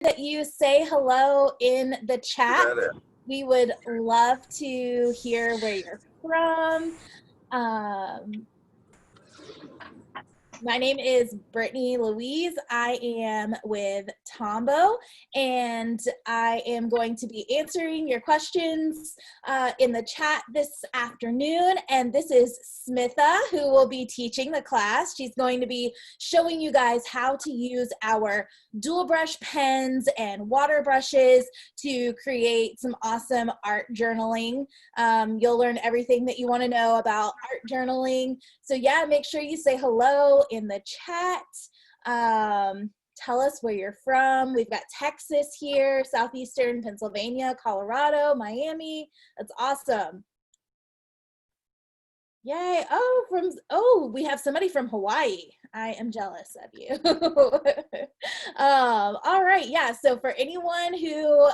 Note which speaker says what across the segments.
Speaker 1: that you say hello in the chat. We would love to hear where you're from. My name is Brittany Louise. I am with Tombow, and I am going to be answering your questions in the chat this afternoon. And this is Smitha, who will be teaching the class. She's going to be showing you guys how to use our dual brush pens and water brushes to create some awesome art journaling. You'll learn everything that you want to know about art journaling. So yeah, make sure you say hello in the chat. Tell us where you're from. We've got Texas here, Southeastern Pennsylvania, Colorado, Miami. That's awesome. Yay. Oh, we have somebody from Hawaii. I am jealous of you. All right, yeah, so for anyone who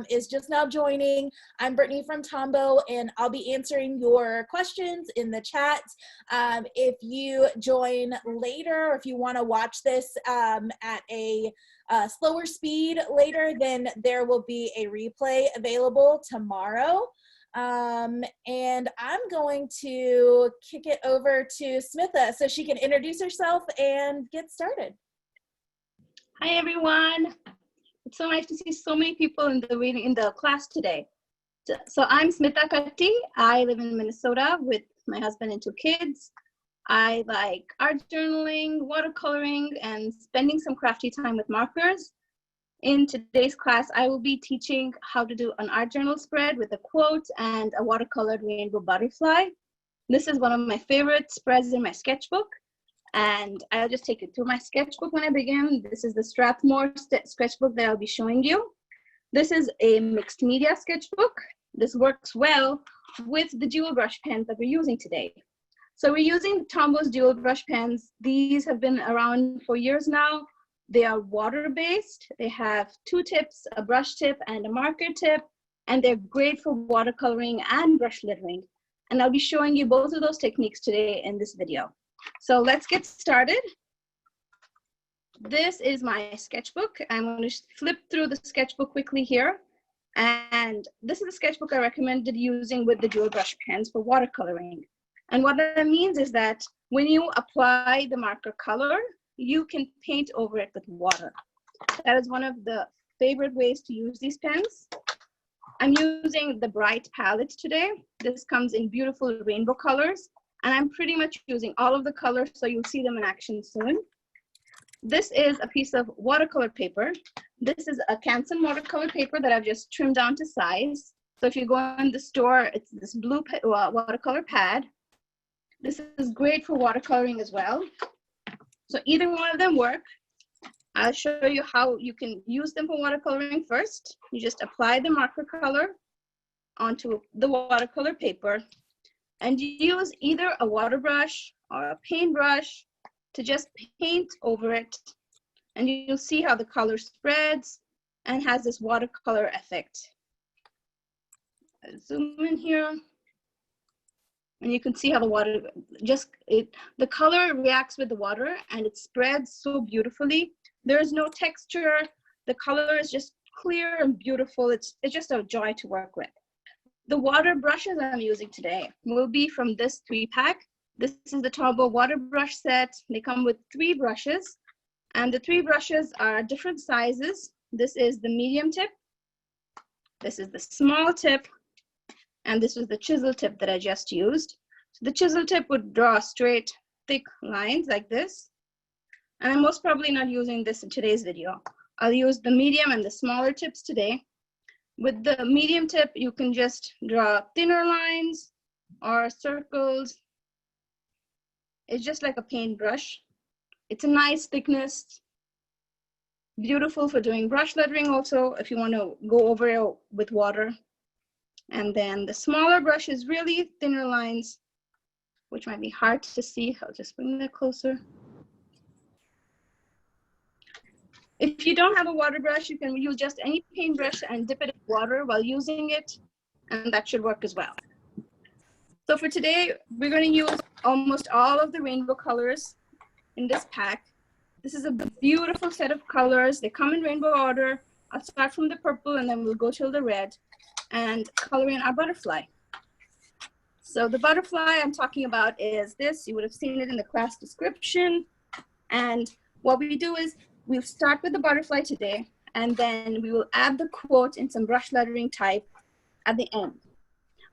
Speaker 1: is just now joining, I'm Brittany from Tombow, and I'll be answering your questions in the chat. If you join later, or if you want to watch this at a slower speed later, then there will be a replay available tomorrow. And I'm going to kick it over to Smitha so she can introduce herself and get started.
Speaker 2: Hi everyone. It's so nice to see so many people in the class today. So I'm Smitha Katti. I live in Minnesota with my husband and 2 kids. I like art journaling, watercoloring, and spending some crafty time with markers. In today's class, I will be teaching how to do an art journal spread with a quote and a watercolored rainbow butterfly. This is one of my favorite spreads in my sketchbook, and I'll just take you through my sketchbook when I begin. This is the Strathmore sketchbook that I'll be showing you. This is a mixed media sketchbook. This works well with the dual brush pens that we're using today. So we're using Tombow's dual brush pens. These have been around for years now. They are water-based. They have 2 tips, a brush tip and a marker tip, and they're great for watercoloring and brush lettering. And I'll be showing you both of those techniques today in this video. So let's get started. This is my sketchbook. I'm going to flip through the sketchbook quickly here. And this is the sketchbook I recommended using with the dual brush pens for watercoloring. And what that means is that when you apply the marker color, you can paint over it with water. That is one of the favorite ways to use these pens. I'm using the Bright palette today. This comes in beautiful rainbow colors, and I'm pretty much using all of the colors, so you'll see them in action soon. This is a piece of watercolor paper. This is a Canson watercolor paper that I've just trimmed down to size. So if you go in the store, it's this blue watercolor pad. This is great for watercoloring as well. So either one of them work. I'll show you how you can use them for watercoloring first. You just apply the marker color onto the watercolor paper, and you use either a water brush or a paintbrush to just paint over it. And you'll see how the color spreads and has this watercolor effect. I'll zoom in here. And you can see how the water the color reacts with the water and it spreads so beautifully. There is no texture. The color is just clear and beautiful. It's just a joy to work with. The water brushes I'm using today will be from this 3-pack. This is the Tombow water brush set. They come with 3 brushes, and the 3 brushes are different sizes. This is the medium tip. This is the small tip. And this was the chisel tip that I just used. So the chisel tip would draw straight, thick lines like this. And I'm most probably not using this in today's video. I'll use the medium and the smaller tips today. With the medium tip, you can just draw thinner lines or circles. It's just like a paintbrush. It's a nice thickness. Beautiful for doing brush lettering also, if you want to go over it with water. And then the smaller brush is really thinner lines, which might be hard to see. I'll just bring that closer. If you don't have a water brush, you can use just any paintbrush and dip it in water while using it, and that should work as well. So for today, we're going to use almost all of the rainbow colors in this pack. This is a beautiful set of colors. They come in rainbow order. I'll start from the purple and then we'll go till the red and color in our butterfly. So the butterfly I'm talking about is this. You would have seen it in the class description. And what we do is we'll start with the butterfly today, and then we will add the quote in some brush lettering type at the end.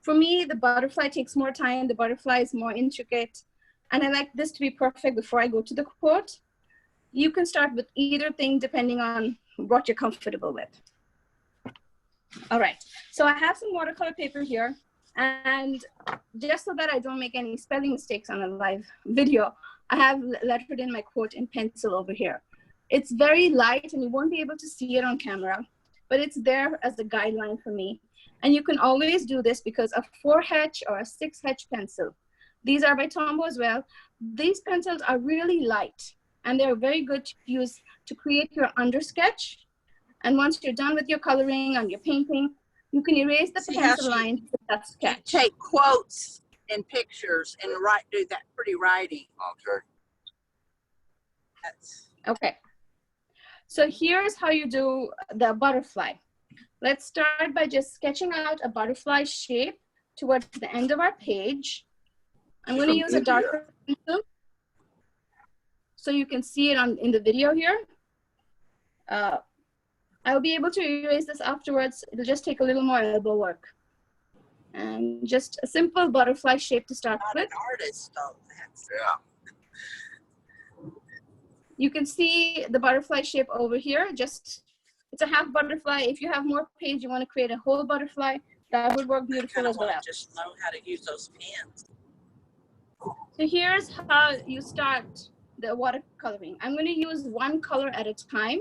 Speaker 2: For me, the butterfly takes more time. The butterfly is more intricate. And I like this to be perfect before I go to the quote. You can start with either thing depending on what you're comfortable with. All right, so I have some watercolor paper here. And just so that I don't make any spelling mistakes on a live video, I have lettered in my quote in pencil over here. It's very light and you won't be able to see it on camera, but it's there as a guideline for me. And you can always do this because a 4H or a 6H pencil, these are by Tombow as well. These pencils are really light and they're very good to use to create your undersketch. And once you're done with your coloring and your painting, you can erase the pencil line with that sketch.
Speaker 3: Take quotes and pictures and do that pretty writing.
Speaker 4: Okay.
Speaker 2: Okay. So here's how you do the butterfly. Let's start by just sketching out a butterfly shape towards the end of our page. I'm going to use a darker pencil so you can see it in the video here. I'll be able to erase this afterwards. It'll just take a little more elbow work. And just a simple butterfly shape to start with.
Speaker 3: Not an artist, though.
Speaker 4: Yeah.
Speaker 2: You can see the butterfly shape over here. Just, it's a half butterfly. If you have more page, you want to create a whole butterfly, that would work beautiful as well.
Speaker 3: Just know how to use those pens.
Speaker 2: So here's how you start the watercoloring. I'm going to use one color at a time.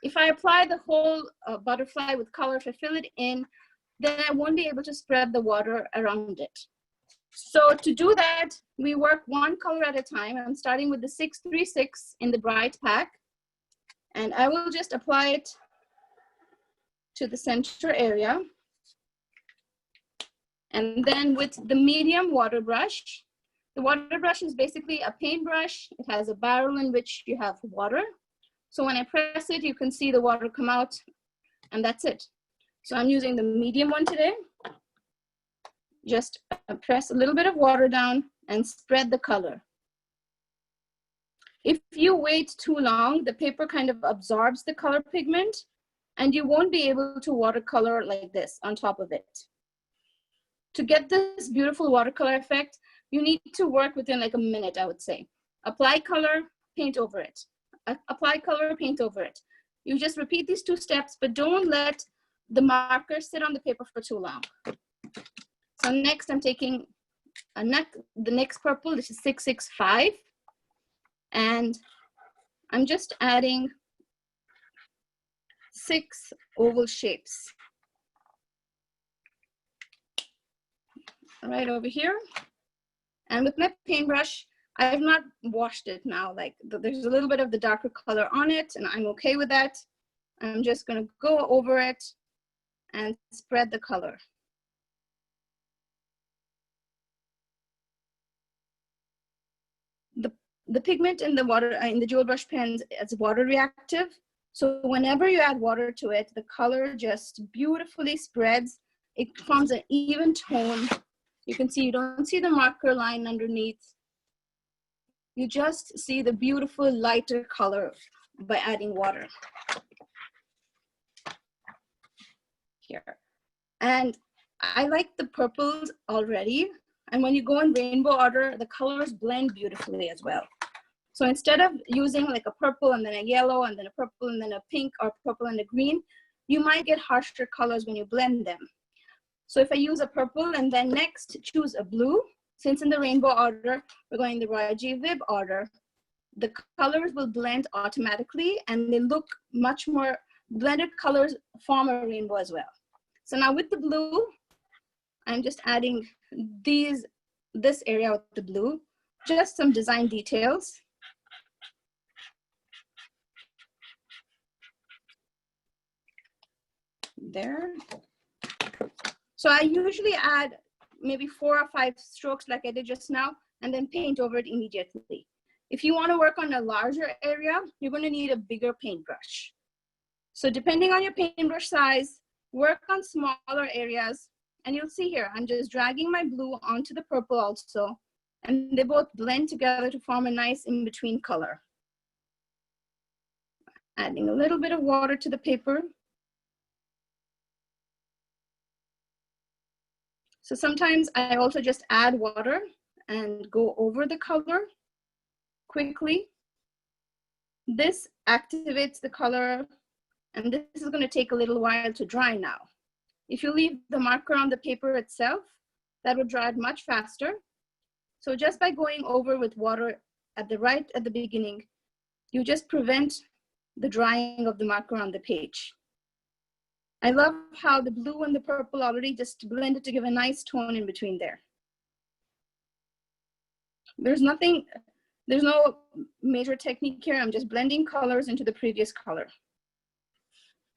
Speaker 2: If I apply the whole butterfly with color, if I fill it in, then I won't be able to spread the water around it. So to do that, we work one color at a time. I'm starting with the 636 in the bright pack. And I will just apply it to the center area. And then with the medium water brush, the water brush is basically a paintbrush. It has a barrel in which you have water. So when I press it, you can see the water come out, and that's it. So I'm using the medium one today. Just press a little bit of water down and spread the color. If you wait too long, the paper kind of absorbs the color pigment, and you won't be able to watercolor like this on top of it. To get this beautiful watercolor effect, you need to work within like a minute, I would say. Apply color, paint over it. Apply color, paint over it. You just repeat these two steps, but don't let the marker sit on the paper for too long. So next I'm taking the next purple, this is 665. And I'm just adding 6 oval shapes. Right over here. And with my paintbrush, I have not washed it now. Like there's a little bit of the darker color on it, and I'm okay with that. I'm just gonna go over it and spread the color. The pigment in the water, in the jewel brush pens, is water reactive. So whenever you add water to it, the color just beautifully spreads. It forms an even tone. You can see, you don't see the marker line underneath. You just see the beautiful lighter color by adding water. Here. And I like the purples already. And when you go in rainbow order, the colors blend beautifully as well. So instead of using like a purple and then a yellow and then a purple and then a pink or purple and a green, you might get harsher colors when you blend them. So if I use a purple and then next choose a blue, since in the rainbow order, we're going the Roy G. Vibb order, the colors will blend automatically and they look much more, blended colors form a rainbow as well. So now with the blue, I'm just adding this area with the blue, just some design details. There. So I usually add maybe 4 or 5 strokes like I did just now, and then paint over it immediately. If you want to work on a larger area, you're going to need a bigger paintbrush. So depending on your paintbrush size, work on smaller areas. And you'll see here, I'm just dragging my blue onto the purple also. And they both blend together to form a nice in-between color. Adding a little bit of water to the paper. So sometimes I also just add water and go over the color quickly. This activates the color, and this is going to take a little while to dry now. If you leave the marker on the paper itself, that would dry much faster. So just by going over with water at the beginning, you just prevent the drying of the marker on the page. I love how the blue and the purple already just blended to give a nice tone in between there. There's no major technique here. I'm just blending colors into the previous color.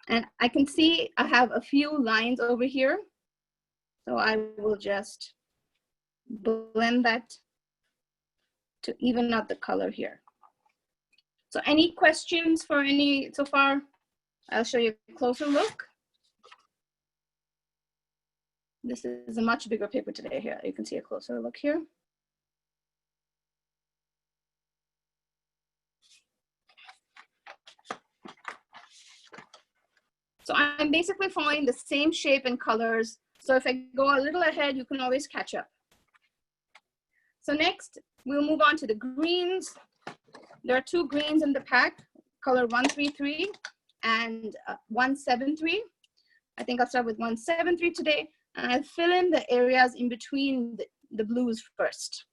Speaker 2: And I can see I have a few lines over here. So I will just blend that to even out the color here. So any questions for any so far? I'll show you a closer look. This is a much bigger paper today here. You can see a closer look here. So I'm basically following the same shape and colors. So if I go a little ahead, you can always catch up. So next, we'll move on to the greens. There are two greens in the pack, color 133 and 173. I think I'll start with 173 today. And I'll fill in the areas in between the blues first.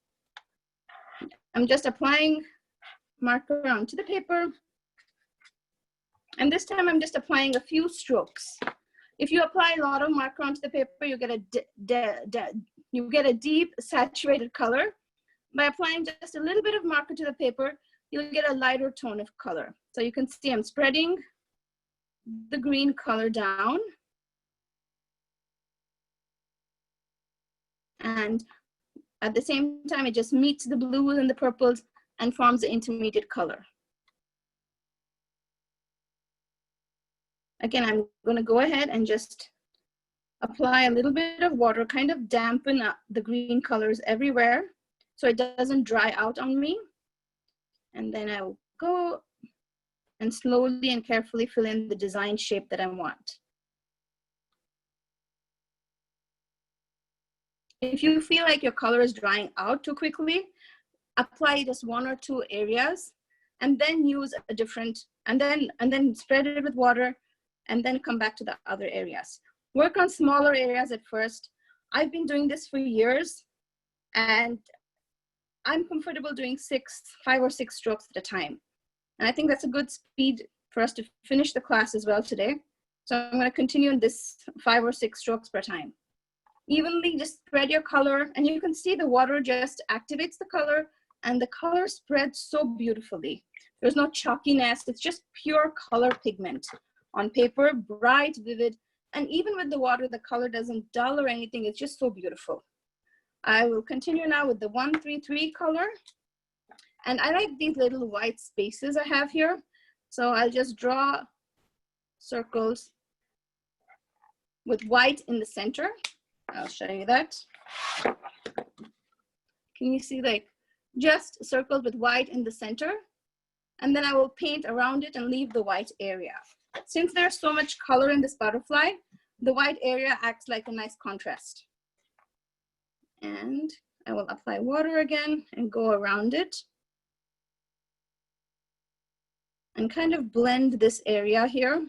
Speaker 2: I'm just applying marker onto the paper. And this time I'm just applying a few strokes. If you apply a lot of marker onto the paper, you get a deep saturated color. By applying just a little bit of marker to the paper, you'll get a lighter tone of color. So you can see I'm spreading the green color down. And at the same time, it just meets the blues and the purples and forms the intermediate color. Again, I'm going to go ahead and just apply a little bit of water, kind of dampen up the green colors everywhere so it doesn't dry out on me. And then I will go and slowly and carefully fill in the design shape that I want. If you feel like your color is drying out too quickly, apply just one or two areas and then use a different, and then spread it with water and then come back to the other areas. Work on smaller areas at first. I've been doing this for years and I'm comfortable doing 5 or 6 strokes at a time. And I think that's a good speed for us to finish the class as well today. So I'm going to continue in this 5 or 6 strokes per time. Evenly just spread your color, and you can see the water just activates the color and the color spreads so beautifully. There's no chalkiness, it's just pure color pigment on paper, bright, vivid, and even with the water, the color doesn't dull or anything, it's just so beautiful. I will continue now with the 133 color. And I like these little white spaces I have here. So I'll just draw circles with white in the center. I'll show you that. Can you see, like, just circles with white in the center? And then I will paint around it and leave the white area. Since there's so much color in this butterfly, the white area acts like a nice contrast. And I will apply water again and go around it. And kind of blend this area here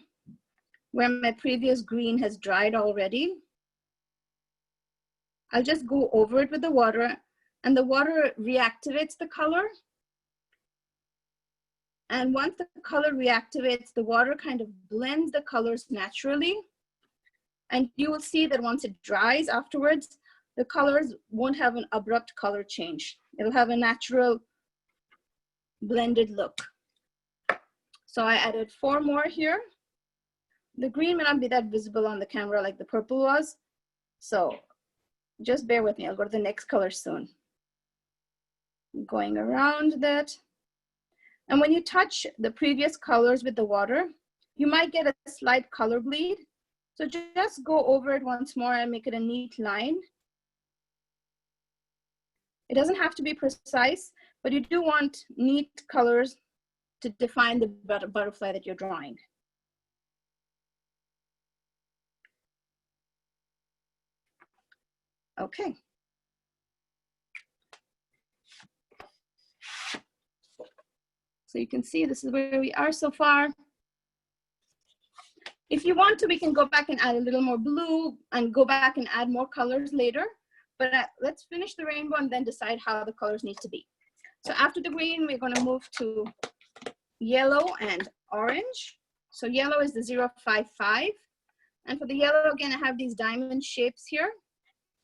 Speaker 2: where my previous green has dried already. I'll just go over it with the water, and the water reactivates the color. And once the color reactivates, the water kind of blends the colors naturally. And you will see that once it dries afterwards, the colors won't have an abrupt color change. It'll have a natural blended look. So I added 4 more here. The green may not be that visible on the camera like the purple was. So just bear with me, I'll go to the next color soon. Going around that. And when you touch the previous colors with the water, you might get a slight color bleed. So just go over it once more and make it a neat line. It doesn't have to be precise, but you do want neat colors to define the butterfly that you're drawing. Okay. So you can see this is where we are so far. If you want to, we can go back and add a little more blue and go back and add more colors later. But let's finish the rainbow and then decide how the colors need to be. So after the green, we're going to move to yellow and orange. So yellow is the 055. And for the yellow, again, I have these diamond shapes here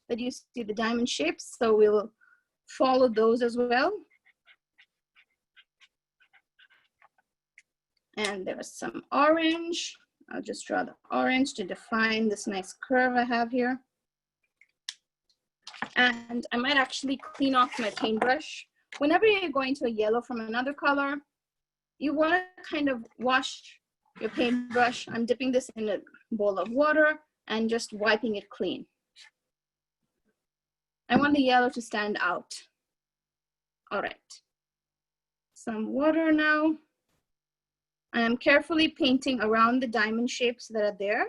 Speaker 2: that you see the diamond shapes. So we'll follow those as well. And there's some orange. I'll just draw the orange to define this nice curve I have here. And I might actually clean off my paintbrush. Whenever you're going to a yellow from another color, you want to kind of wash your paintbrush. I'm dipping this in a bowl of water and just wiping it clean. I want the yellow to stand out. All right. Some water now. I'm carefully painting around the diamond shapes that are there.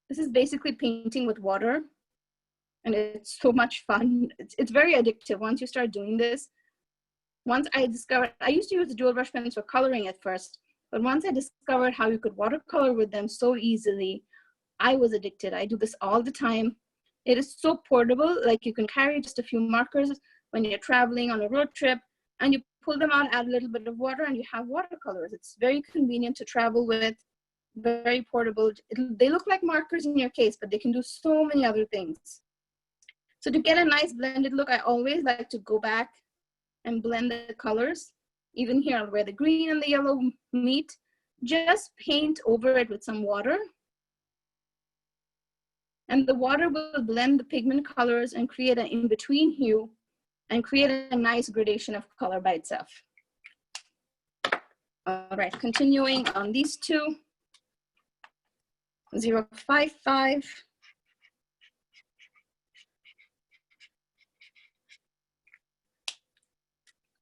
Speaker 2: This is basically painting with water, and it's so much fun. It's very addictive once you start doing this. Once I discovered, I used to use the dual brush pens for coloring at first, but once I discovered how you could watercolor with them so easily, I was addicted. I do this all the time. It is so portable, like you can carry just a few markers when you're traveling on a road trip, and you pull them out, add a little bit of water, and you have watercolors. It's very convenient to travel with, very portable. They look like markers in your case, but they can do so many other things. So to get a nice blended look, I always like to go back and blend the colors. Even here where the green and the yellow meet, just paint over it with some water. And the water will blend the pigment colors and create an in-between hue and create a nice gradation of color by itself. All right, continuing on these two. 055.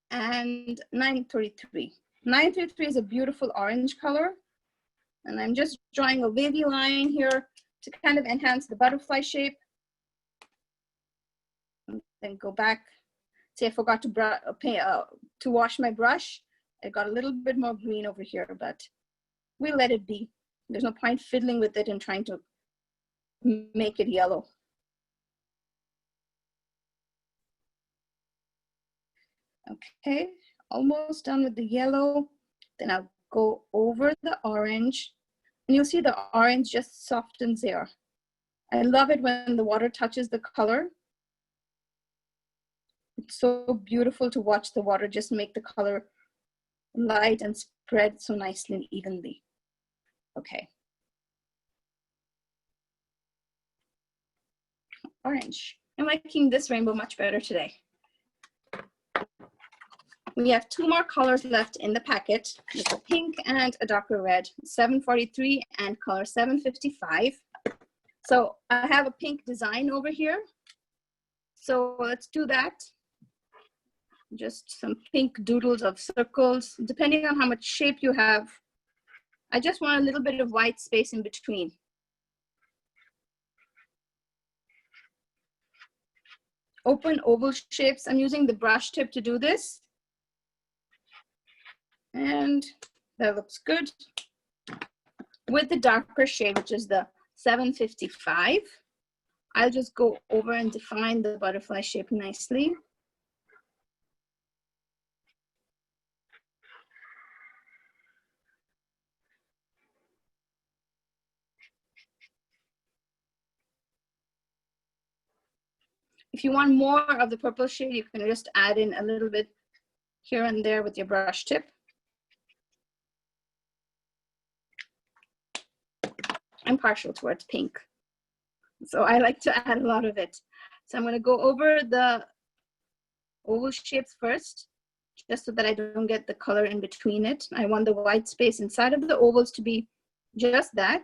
Speaker 2: And 933. 933 is a beautiful orange color. And I'm just drawing a wavy line here to kind of enhance the butterfly shape. And then go back. See, I forgot to wash my brush. I got a little bit more green over here, but we'll let it be. There's no point fiddling with it and trying to make it yellow. Okay, almost done with the yellow. Then I'll go over the orange, and you'll see the orange just softens there. I love it when the water touches the color. It's so beautiful to watch the water just make the color light and spread so nicely and evenly. Okay. Orange. I'm liking this rainbow much better today. We have two more colors left in the packet. It's a pink and a darker red, 743 and color 755. So I have a pink design over here. So let's do that. Just some pink doodles of circles, depending on how much shape you have. I just want a little bit of white space in between. Open oval shapes. I'm using the brush tip to do this. And that looks good. With the darker shade, which is the 755, I'll just go over and define the butterfly shape nicely. If you want more of the purple shade, you can just add in a little bit here and there with your brush tip. I'm partial towards pink, so I like to add a lot of it. So I'm going to go over the oval shapes first, just so that I don't get the color in between it. I want the white space inside of the ovals to be just that.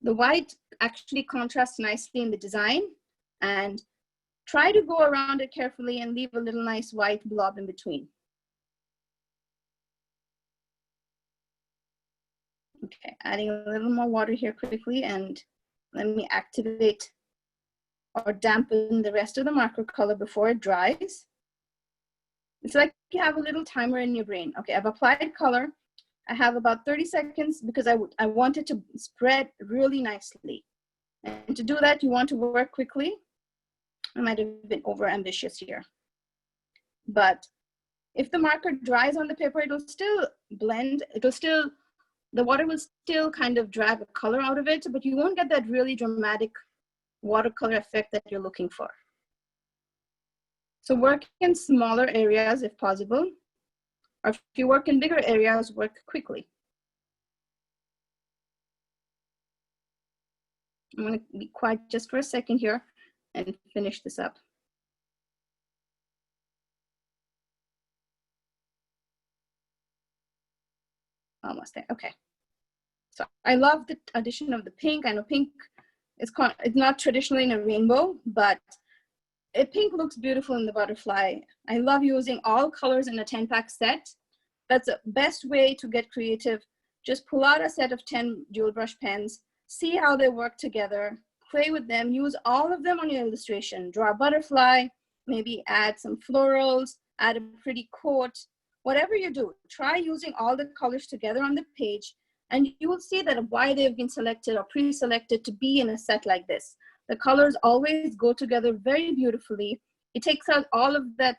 Speaker 2: The white actually contrasts nicely in the design, and try to go around it carefully and leave a little nice white blob in between. Okay, adding a little more water here quickly, and let me activate or dampen the rest of the marker color before it dries. It's like you have a little timer in your brain. Okay, I've applied color. I have about 30 seconds because I want it to spread really nicely. And to do that, you want to work quickly. I might have been over ambitious here. But if the marker dries on the paper, it'll still blend. The water will still kind of drag a color out of it, but you won't get that really dramatic watercolor effect that you're looking for. So work in smaller areas if possible, or if you work in bigger areas, work quickly. I'm going to be quiet just for a second here and finish this up. Almost there. Okay. So I love the addition of the pink. I know pink is it's not traditionally in a rainbow, but pink looks beautiful in the butterfly. I love using all colors in a 10-pack set. That's the best way to get creative. Just pull out a set of 10 dual brush pens, see how they work together, play with them, use all of them on your illustration. Draw a butterfly, maybe add some florals, add a pretty quote. Whatever you do, try using all the colors together on the page, and you will see that why they've been selected or pre-selected to be in a set like this. The colors always go together very beautifully. It takes out all of that,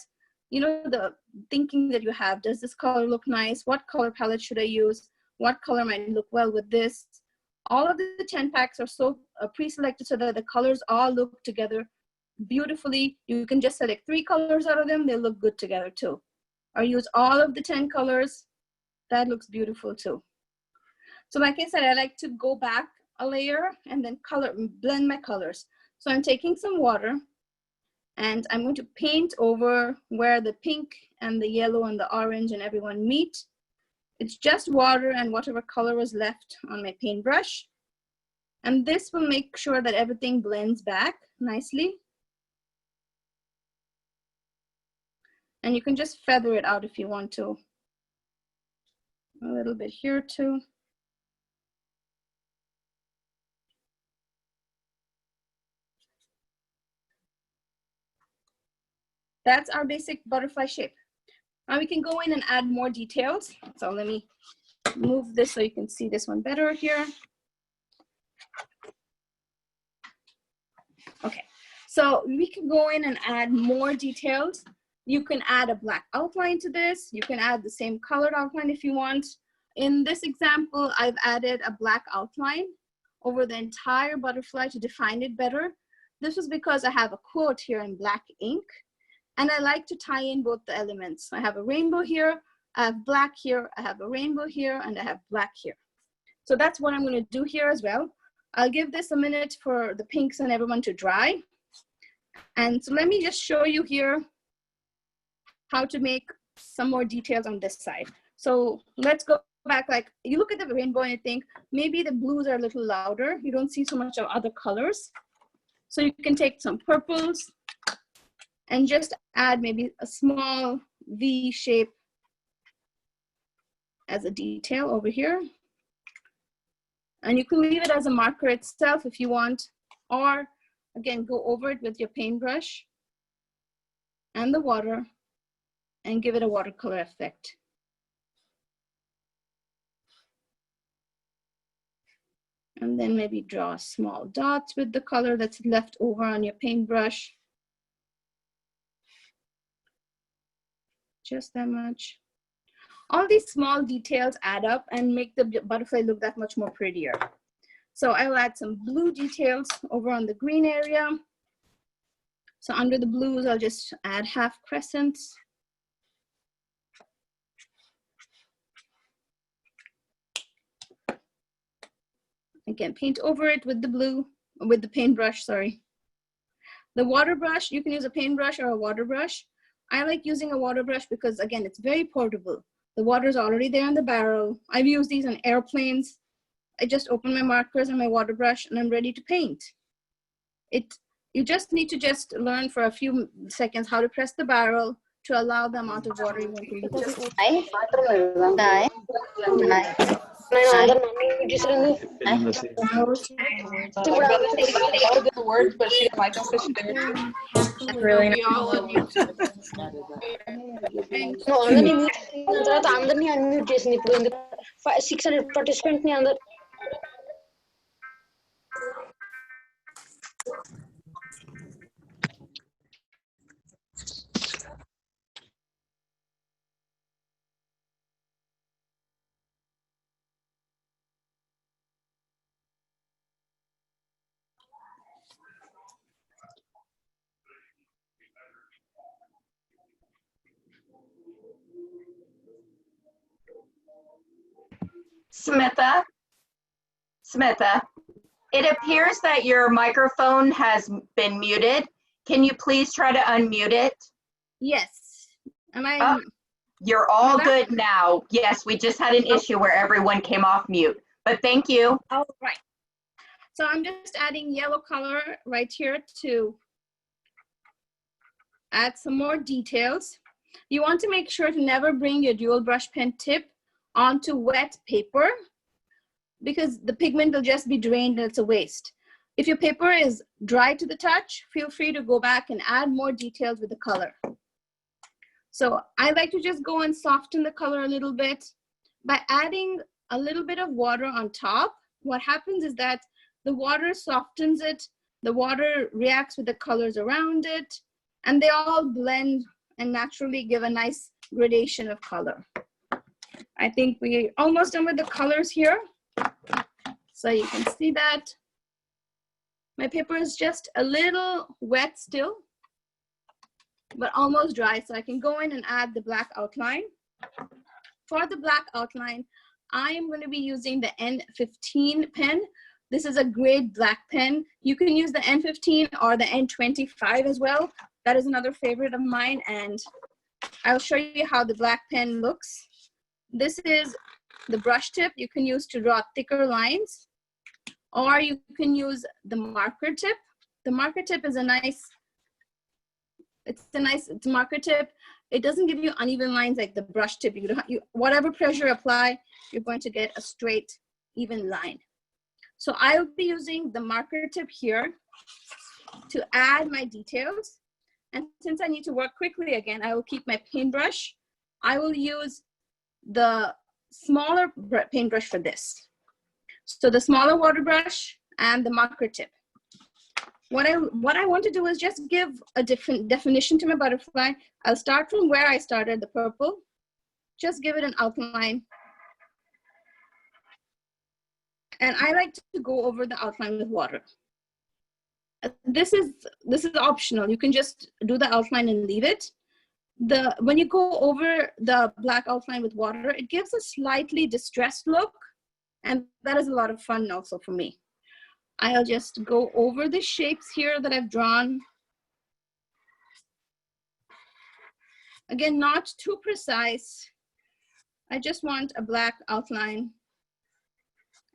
Speaker 2: the thinking that you have. Does this color look nice? What color palette should I use? What color might look well with this? All of the 10 packs are so pre-selected so that the colors all look together beautifully. You can just select 3 colors out of them. They look good together too. Or use all of the 10 colors. That looks beautiful too. So like I said, I like to go back a layer and then blend my colors. So I'm taking some water and I'm going to paint over where the pink and the yellow and the orange and everyone meet. It's just water and whatever color was left on my paintbrush. And this will make sure that everything blends back nicely. And you can just feather it out if you want to. A little bit here too. That's our basic butterfly shape. Now we can go in and add more details. So let me move this so you can see this one better here. Okay, so we can go in and add more details. You can add a black outline to this. You can add the same colored outline if you want. In this example, I've added a black outline over the entire butterfly to define it better. This was because I have a quote here in black ink. And I like to tie in both the elements. I have a rainbow here, I have black here, I have a rainbow here, and I have black here. So that's what I'm going to do here as well. I'll give this a minute for the pinks and everyone to dry. And so let me just show you here how to make some more details on this side. So let's go back. Like you look at the rainbow and you think maybe the blues are a little louder. You don't see so much of other colors. So you can take some purples and just add maybe a small V shape as a detail over here. And you can leave it as a marker itself if you want, or again, go over it with your paintbrush and the water and give it a watercolor effect. And then maybe draw small dots with the color that's left over on your paintbrush. Just that much. All these small details add up and make the butterfly look that much more prettier. So I'll add some blue details over on the green area. So under the blues, I'll just add half crescents. Again, paint over it with the blue, with the paintbrush, sorry. The water brush, you can use a paintbrush or a water brush. I like using a water brush because, again, it's very portable. The water is already there in the barrel. I've used these on airplanes. I just open my markers and my water brush and I'm ready to paint. You just need to just learn for a few seconds how to press the barrel to allow the amount of water you want to use.
Speaker 4: The words, but she didn't like them because she did.
Speaker 3: Really
Speaker 4: We all love you.
Speaker 2: And
Speaker 5: అందరినీ mute చేసిన తర్వాత అందరినీ unmute చేసింది ఇప్పుడు 600 participants ని అందరు
Speaker 6: Smitha, it appears that your microphone has been muted. Can you please try to unmute it?
Speaker 2: yes. Am I?
Speaker 6: Oh, you're all
Speaker 2: back?
Speaker 6: good now. Yes, we just had an issue where everyone came off mute, but thank you.
Speaker 2: All right. So I'm just adding yellow color right here to add some more details. You want to make sure to never bring your dual brush pen tip onto wet paper because the pigment will just be drained and it's a waste. If your paper is dry to the touch, feel free to go back and add more details with the color. So I like to just go and soften the color a little bit. By adding a little bit of water on top, what happens is that the water softens it, the water reacts with the colors around it, and they all blend and naturally give a nice gradation of color. I think we're almost done with the colors here. So you can see that my paper is just a little wet still, but almost dry. So I can go in and add the black outline. For the black outline, I am going to be using the N15 pen. This is a grade black pen. You can use the N15 or the N25 as well. That is another favorite of mine, and I'll show you how the black pen looks. This is the brush tip you can use to draw thicker lines, or you can use the marker tip. The marker tip is it's a marker tip. It doesn't give you uneven lines like the brush tip. Whatever pressure you apply, you're going to get a straight, even line. So I'll be using the marker tip here to add my details. And since I need to work quickly again, I will keep my paintbrush. I will use the smaller paintbrush for this. So the smaller water brush and the marker tip. What I want to do is just give a different definition to my butterfly. I'll start from where I started, the purple. Just give it an outline. And I like to go over the outline with water. This is optional. You can just do the outline and leave it. When you go over the black outline with water, it gives a slightly distressed look, and that is a lot of fun also for me. I'll just go over the shapes here that I've drawn. Again, not too precise. I just want a black outline.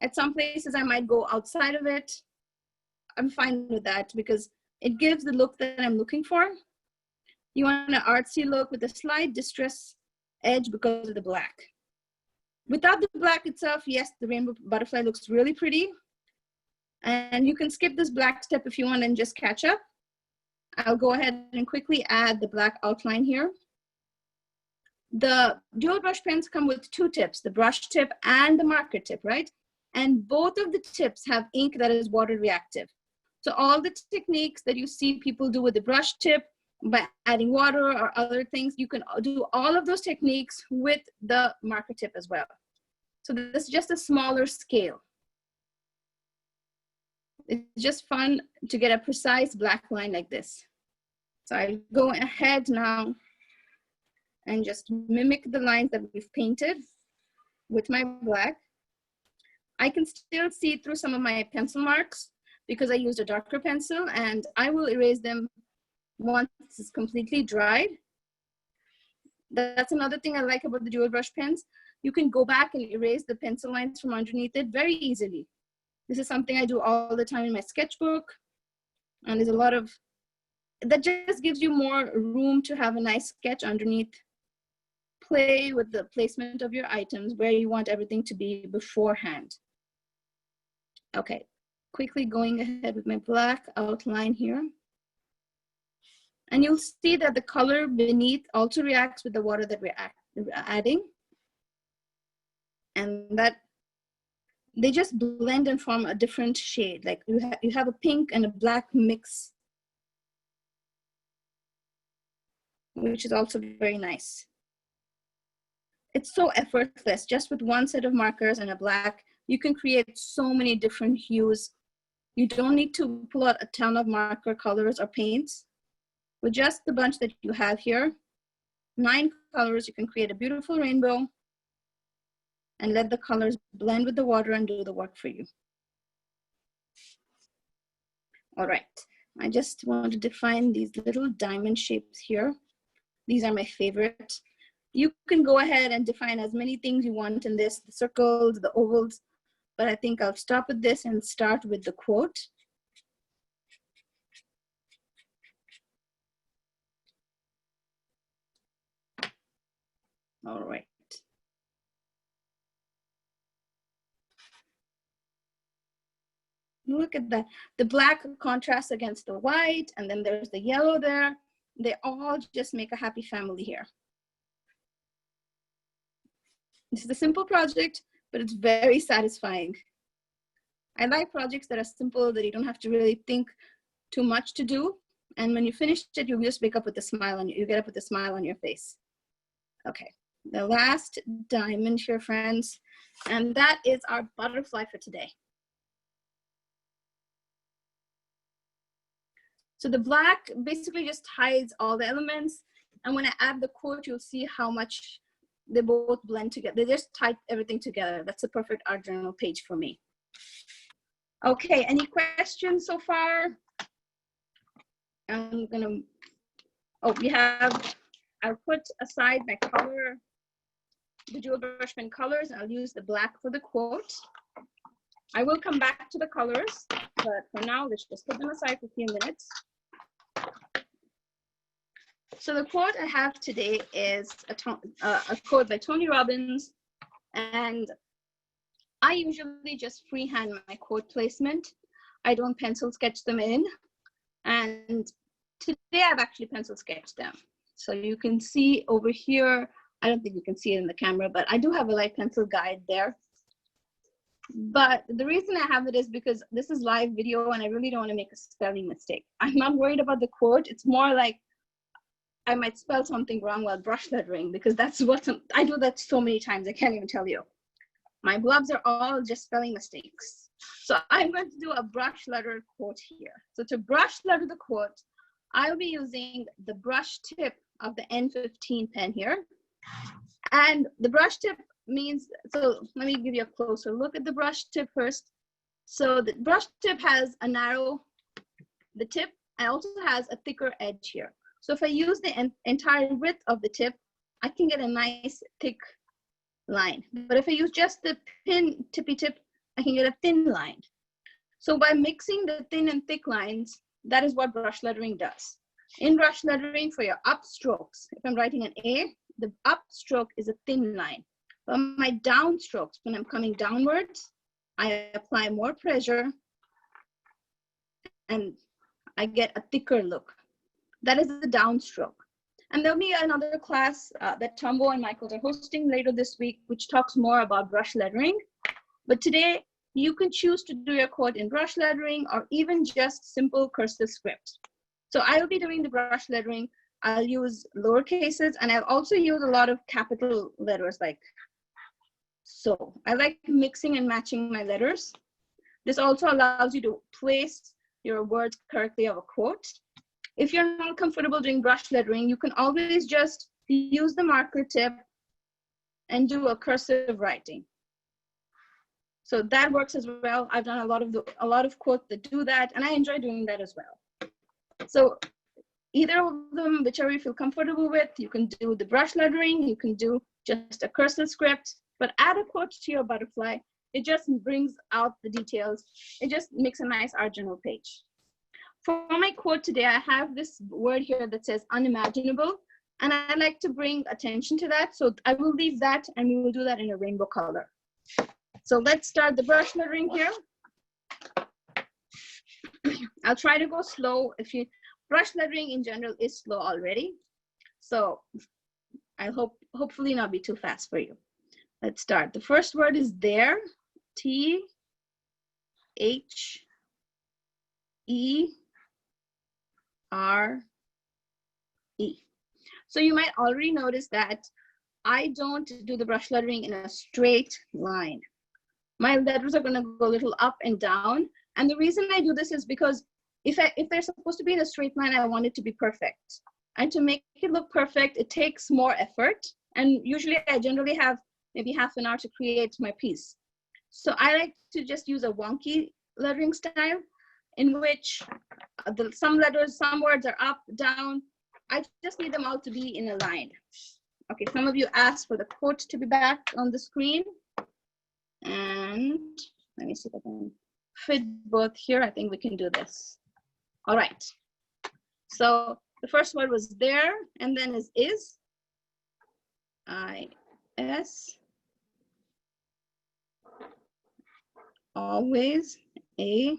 Speaker 2: At some places I might go outside of it. I'm fine with that because it gives the look that I'm looking for. You want an artsy look with a slight distress edge because of the black. Without the black itself, yes, the rainbow butterfly looks really pretty. And you can skip this black step if you want and just catch up. I'll go ahead and quickly add the black outline here. The dual brush pens come with two tips, the brush tip and the marker tip, right? And both of the tips have ink that is water reactive. So all the techniques that you see people do with the brush tip by adding water or other things, you can do all of those techniques with the marker tip as well. So this is just a smaller scale. It's just fun to get a precise black line like this. So I go ahead now and just mimic the lines that we've painted with my black. I can still see through some of my pencil marks because I used a darker pencil, and I will erase them once it's completely dried. That's another thing I like about the dual brush pens. You can go back and erase the pencil lines from underneath it very easily. This is something I do all the time in my sketchbook. And there's a lot of, that just gives you more room to have a nice sketch underneath. Play with the placement of your items where you want everything to be beforehand. Okay, quickly going ahead with my black outline here. And you'll see that the color beneath also reacts with the water that we're adding. And that they just blend and form a different shade. Like you have a pink and a black mix, which is also very nice. It's so effortless. Just with one set of markers and a black, you can create so many different hues. You don't need to pull out a ton of marker colors or paints. With just the bunch that you have here, 9 colors, you can create a beautiful rainbow and let the colors blend with the water and do the work for you. All right, I just want to define these little diamond shapes here. These are my favorite. You can go ahead and define as many things you want in this, the circles, the ovals, but I think I'll stop with this and start with the quote. All right. Look at that. The black contrasts against the white, and then there's the yellow there. They all just make a happy family here. This is a simple project, but it's very satisfying. I like projects that are simple, that you don't have to really think too much to do. And when you finish it, you just wake up with a smile on you get up with a smile on your face. Okay, the last diamond here, friends, and that is our butterfly for today. So the black basically just hides all the elements. And when I add the quote, you'll see how much they both blend together. They just type everything together. That's a perfect art journal page for me. Okay, any questions so far? I'm gonna, I'll put aside my color, the dual brush pen colors, and I'll use the black for the quote. I will come back to the colors, but for now, let's just put them aside for a few minutes. So the quote I have today is a quote by Tony Robbins, and I usually just freehand my quote placement. I don't pencil sketch them in, and today I've actually pencil sketched them. So you can see over here, I don't think you can see it in the camera, but I do have a light pencil guide there. But the reason I have it is because this is live video and I really don't want to make a spelling mistake. I'm not worried about the quote. It's more like I might spell something wrong while brush lettering, because that's what I do that so many times, I can't even tell you. My blobs are all just spelling mistakes. So I'm going to do a brush letter quote here. So to brush letter the quote, I'll be using the brush tip of the N15 pen here. And the brush tip means, so let me give you a closer look at the brush tip first. So the brush tip has a narrow, the tip, and also has a thicker edge here. So if I use the entire width of the tip, I can get a nice thick line. But if I use just the tippy tip, I can get a thin line. So by mixing the thin and thick lines, that is what brush lettering does. In brush lettering, for your upstrokes, if I'm writing an A, the upstroke is a thin line. But my downstrokes, when I'm coming downwards, I apply more pressure and I get a thicker look. That is the downstroke. And there'll be another class that Tombow and Michael are hosting later this week, which talks more about brush lettering. But today, you can choose to do your quote in brush lettering or even just simple cursive script. So I'll be doing the brush lettering. I'll use lower cases, and I'll also use a lot of capital letters like so. I like mixing and matching my letters. This also allows you to place your words correctly of a quote. If you're not comfortable doing brush lettering, you can always just use the marker tip and do a cursive writing. So that works as well. I've done a lot of quotes that do that, and I enjoy doing that as well. So either of them, whichever you feel comfortable with. You can do the brush lettering, you can do just a cursive script, but add a quote to your butterfly. It just brings out the details. It just makes a nice art journal page. For my quote today, I have this word here that says unimaginable, and I like to bring attention to that. So I will leave that, and we will do that in a rainbow color. So let's start the brush lettering here. I'll try to go slow. Brush lettering in general is slow already. So I hopefully not be too fast for you. Let's start. The first word is there, T-H-E-R-E. So you might already notice that I don't do the brush lettering in a straight line. My letters are gonna go a little up and down. And the reason I do this is because if they're supposed to be in a straight line, I want it to be perfect. And to make it look perfect, it takes more effort. And usually I generally have maybe half an hour to create my piece. So I like to just use a wonky lettering style in which some words are up, down. I just need them all to be in a line. Okay, some of you asked for the quote to be back on the screen. And let me see if I can fit both here. I think we can do this. All right. So the first word was there, and then is. I-S. Always. A-L.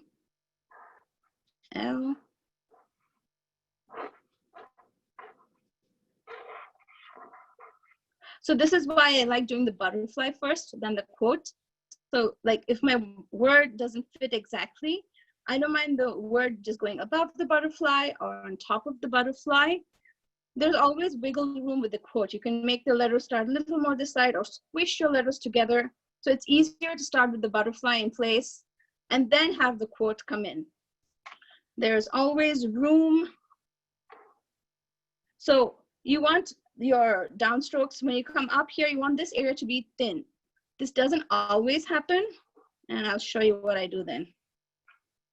Speaker 2: So this is why I like doing the butterfly first, then the quote. So like if my word doesn't fit exactly, I don't mind the word just going above the butterfly or on top of the butterfly. There's always wiggle room with the quote. You can make the letters start a little more this side or squish your letters together. So it's easier to start with the butterfly in place and then have the quote come in. There's always room. So you want your downstrokes, when you come up here, you want this area to be thin. This doesn't always happen, and I'll show you what I do then.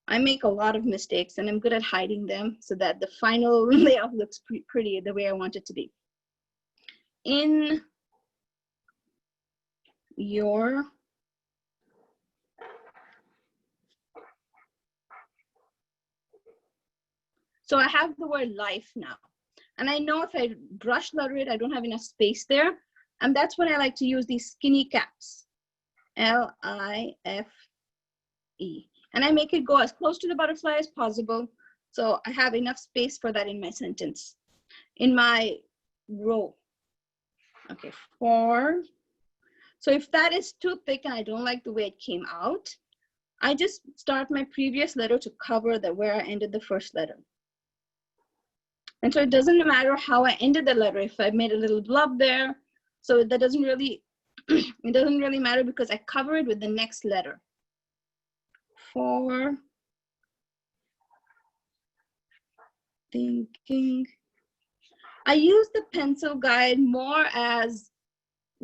Speaker 2: I make a lot of mistakes, and I'm good at hiding them so that the final layout looks pretty the way I want it to be. In your so I have the word life now. And I know if I brush letter it, I don't have enough space there. And that's when I like to use these skinny caps, L-I-F-E. And I make it go as close to the butterfly as possible. So I have enough space for that in my sentence. In my row, okay, 4. So if that is too thick and I don't like the way it came out, I just start my previous letter to cover where I ended the first letter. And so it doesn't matter how I ended the letter. If I made a little blub there, so that doesn't really, it doesn't really matter because I cover it with the next letter. 4, thinking. I use the pencil guide more as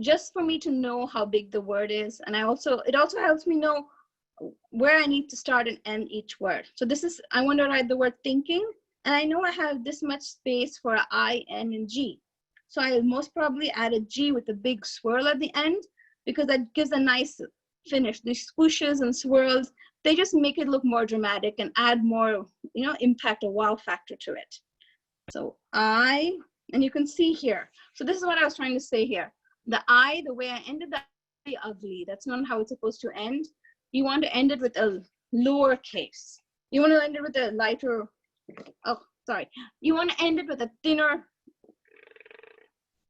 Speaker 2: just for me to know how big the word is. And it also helps me know where I need to start and end each word. So this is, I want to write the word thinking. And I know I have this much space for I, N, and G. So I'll most probably add a G with a big swirl at the end because that gives a nice finish. These swooshes and swirls, they just make it look more dramatic and add more, impact or wow factor to it. So I, and you can see here. So this is what I was trying to say here. The I, the way I ended that, is ugly. That's not how it's supposed to end. You want to end it with a lowercase. You want to end it with a lighter, you want to end it with a thinner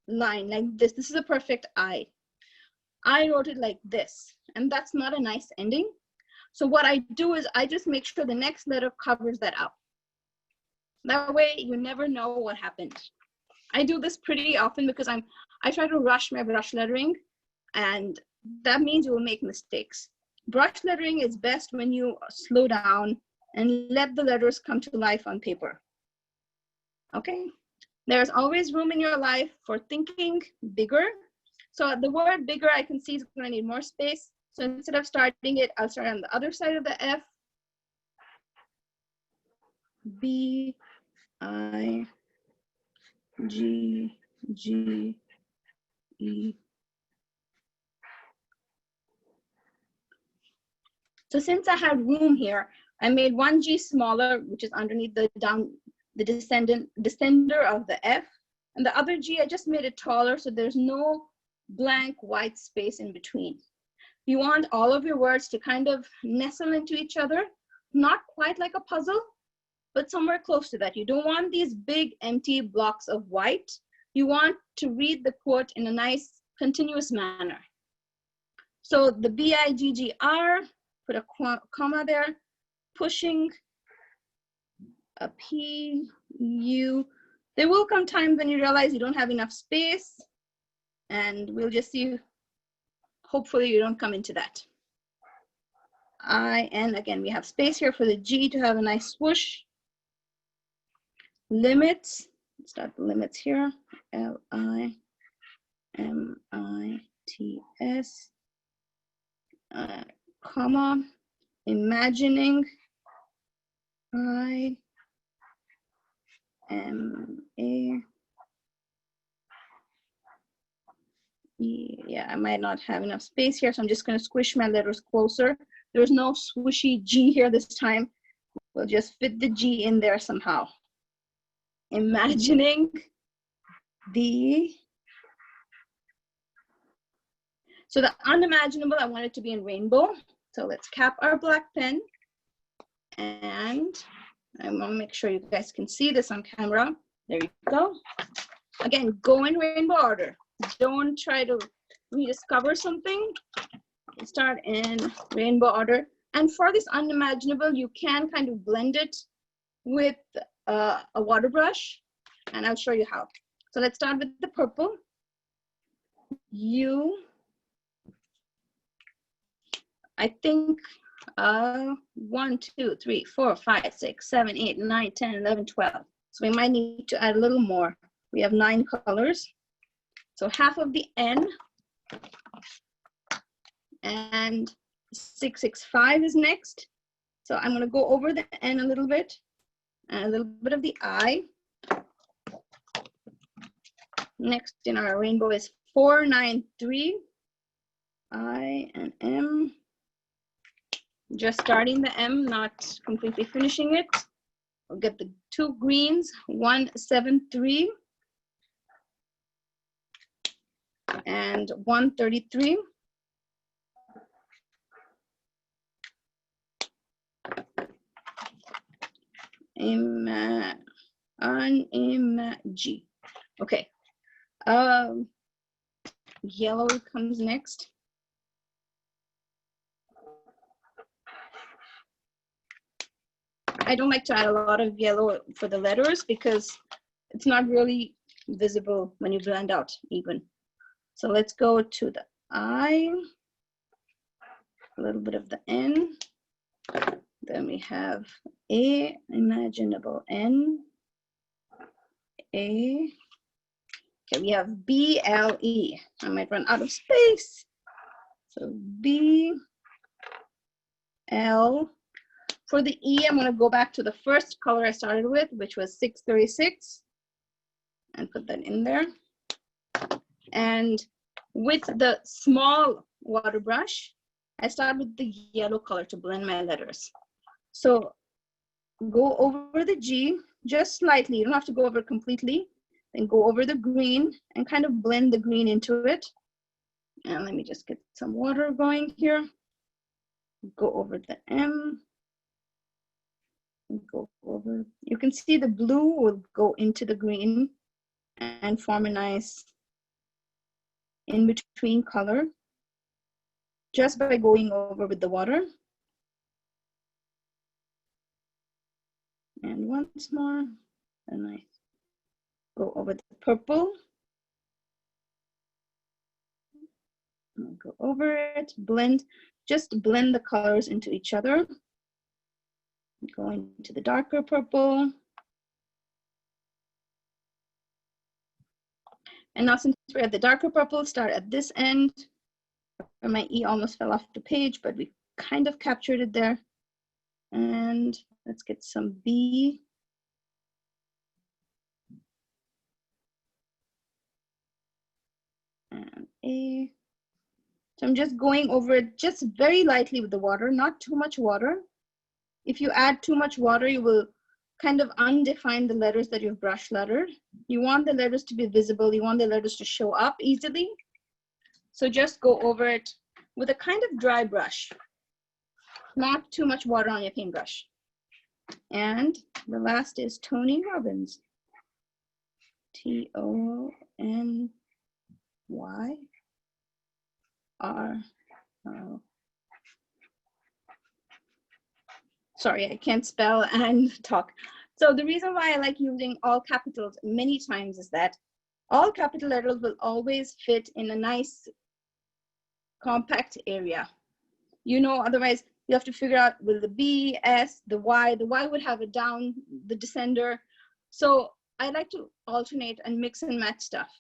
Speaker 2: line like this. This is a perfect I. I wrote it like this, and that's not a nice ending. So what I do is I just make sure the next letter covers that up. That way you never know what happened. I do this pretty often because I try to rush my brush lettering, and that means you will make mistakes. Brush lettering is best when you slow down and let the letters come to life on paper. Okay, there's always room in your life for thinking bigger. So the word bigger, I can see is going to need more space. So instead of starting it, I'll start on the other side of the F. B-I-G. G, G, E. So since I had room here, I made one G smaller, which is underneath the descender of the F. And the other G, I just made it taller, so there's no blank white space in between. You want all of your words to kind of nestle into each other, not quite like a puzzle, but somewhere close to that. You don't want these big empty blocks of white. You want to read the quote in a nice continuous manner. So the B-I-G-G-R, put a comma there, pushing a P, U. There will come times when you realize you don't have enough space, and we'll just see, hopefully you don't come into that. I-N, again, we have space here for the G to have a nice swoosh. Limits, start the limits here, L-I-M-I-T-S, comma, imagining, I-M-A, yeah, I might not have enough space here, so I'm just going to squish my letters closer. There's no swishy G here this time. We'll just fit the G in there somehow. Imagining the, so the unimaginable, I want it to be in rainbow. So let's cap our black pen, and I'm gonna make sure you guys can see this on camera. There you go. Again, go in rainbow order. Don't try to rediscover something. Start in rainbow order. And for this unimaginable, you can kind of blend it with a water brush, and I'll show you how. So let's start with the purple. I think 1, 2, 3, 4, 5, 6, 7, 8, 9, 10, 11, 12. So we might need to add a little more. We have 9 colors. So half of the N, and 665 is next. So I'm going to go over the N a little bit, and a little bit of the I. Next in our rainbow is 493, I and M. Just starting the M, not completely finishing it. We'll get the 2 greens, 173 and 133. G. Okay. Yellow comes next. I don't like to add a lot of yellow for the letters because it's not really visible when you blend out even. So let's go to the I, a little bit of the N. Then we have A, imaginable N, A. Okay, we have B, L, E. I might run out of space. So B, L. For the E, I'm going to go back to the first color I started with, which was 636, and put that in there. And with the small water brush, I start with the yellow color to blend my letters. So go over the G just slightly. You don't have to go over completely. Then go over the green and kind of blend the green into it. And let me just get some water going here. Go over the M. Go over. You can see the blue will go into the green and form a nice in-between color just by going over with the water. And once more, and I go over the purple. I'll go over it, blend, just blend the colors into each other. Going to the darker purple. And now since we're at the darker purple, start at this end. Where my E almost fell off the page, but we kind of captured it there. And let's get some B. and A. So I'm just going over it just very lightly with the water, not too much water. If you add too much water, you will kind of undefine the letters that you've brush lettered. You want the letters to be visible. You want the letters to show up easily. So just go over it with a kind of dry brush, not too much water on your paintbrush. And the last is Tony Robbins. Tonyr. Sorry, I can't spell and talk. So the reason why I like using all capitals many times is that all capital letters will always fit in a nice compact area. You know, otherwise you have to figure out will the B, S, the Y would have a down, the descender. So I like to alternate and mix and match stuff.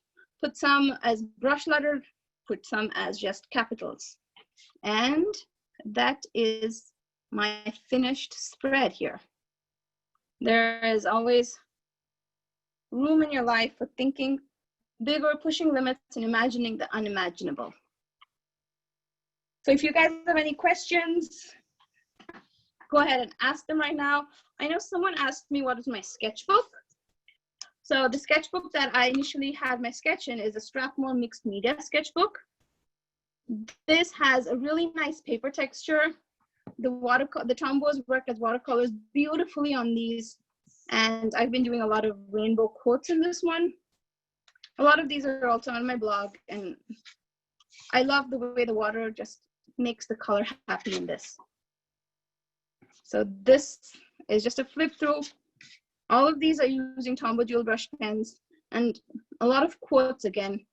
Speaker 2: Put some as brush lettered, put some as just capitals. And that is my finished spread here. There is always room in your life for thinking bigger, pushing limits, and imagining the unimaginable. So if you guys have any questions, go ahead and ask them right now. I know someone asked me what is my sketchbook. So the sketchbook that I initially had my sketch in is a Strathmore mixed media sketchbook. This has a really nice paper texture. The Tombows work as watercolors beautifully on these. And I've been doing a lot of rainbow quotes in this one. A lot of these are also on my blog. And I love the way the water just makes the color happy in this. So this is just a flip through. All of these are using Tombow dual brush pens and a lot of quotes again.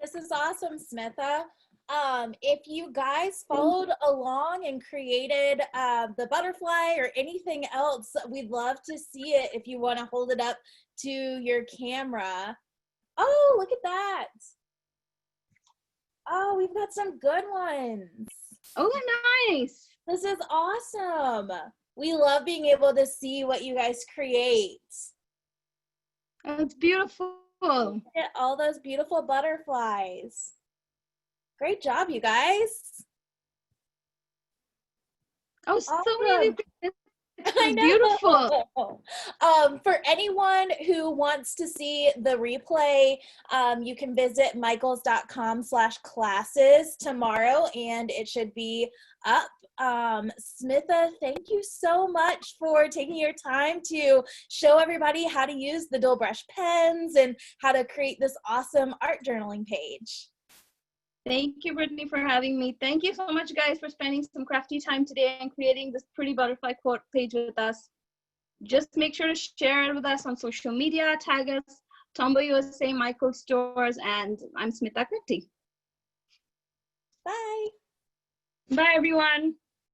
Speaker 1: This is awesome, Smitha. If you guys followed along and created the butterfly or anything else, we'd love to see it if you want to hold it up to your camera. Oh, look at that. Oh, we've got some good ones.
Speaker 2: Oh, nice.
Speaker 1: This is awesome. We love being able to see what you guys create.
Speaker 2: That's beautiful.
Speaker 1: Look at all those beautiful butterflies. Great job, you guys.
Speaker 2: Oh, so
Speaker 1: Awesome.
Speaker 2: many.
Speaker 1: I know.
Speaker 2: Beautiful.
Speaker 1: For anyone who wants to see the replay, you can visit michaels.com/classes tomorrow and it should be up. Smitha, thank you so much for taking your time to show everybody how to use the dual brush pens and how to create this awesome art journaling page.
Speaker 2: Thank you, Brittany, for having me. Thank you so much, guys, for spending some crafty time today and creating this pretty butterfly quote page with us. Just make sure to share it with us on social media, tag us, Tombow USA, Michael Stores, and I'm Smitha Kirti.
Speaker 1: Bye.
Speaker 2: Bye, everyone.